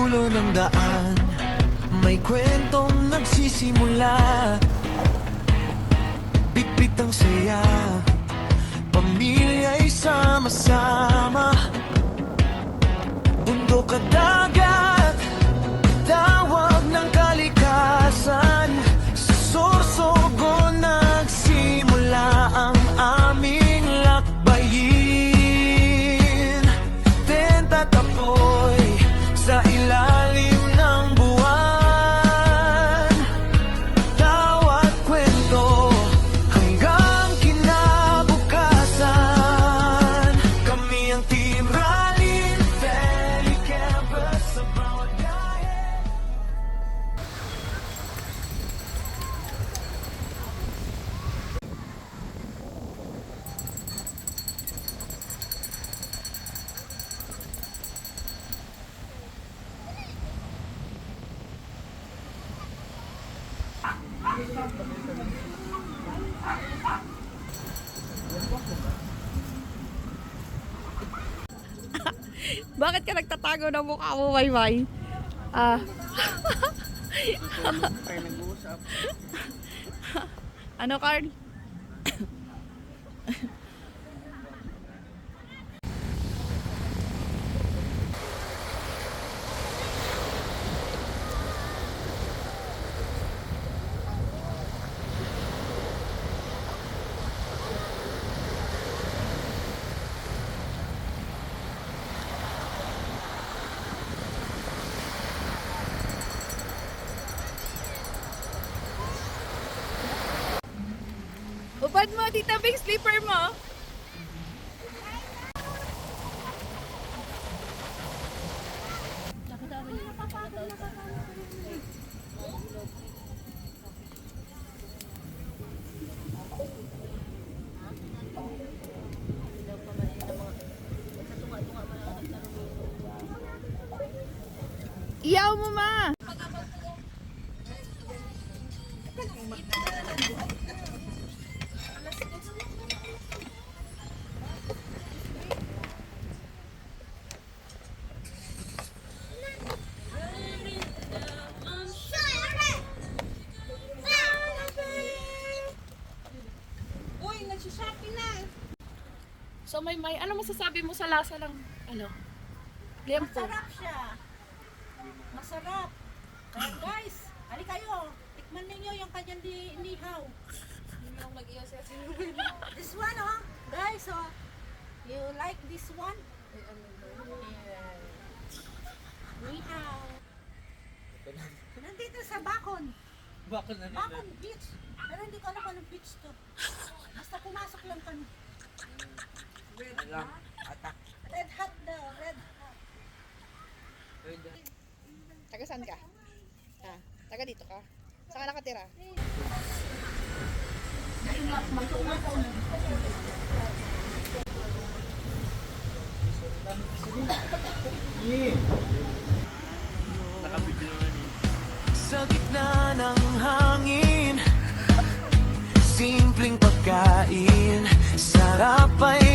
dulo ng daan, may kwentong nagsisimula. Bitbit ang saya, pamilya'y sama-sama. Bundok at dagat, tawag ng kalikasan. Sa Sorsogon nagsimula ang aming lakbayin. Tentatapoy sa ilalim ng buwan, tawat kwento hanggang kinabukasan. Kami ang Team Rallin Valley Campers sa bawat gahe. Bakit ka nagtatago ng mukha mo, Maymay? Ano, Carl? Upad mo, Tita Bing, slipper mo. Iyaw mo, ma. So Maymay, ano masasabi mo sa lasa ng liempo? Masarap siya. Masarap. Kaya guys, ali kayo. Tikman ninyo yung kanyang nihaw. Yung mag-iyo siya This one, oh. Guys, oh. You like this one? Nihaw. Nandito sa Bakon. Bakon Beach. Pero hindi ko alam kung anong beach to. Basta pumasok lang kami. Red hot daw. Red hot. Taga saan ka? Taga dito ka? Saan ka nakatira? Sa gitna ng hangin, simpleng pagkain, sarap ay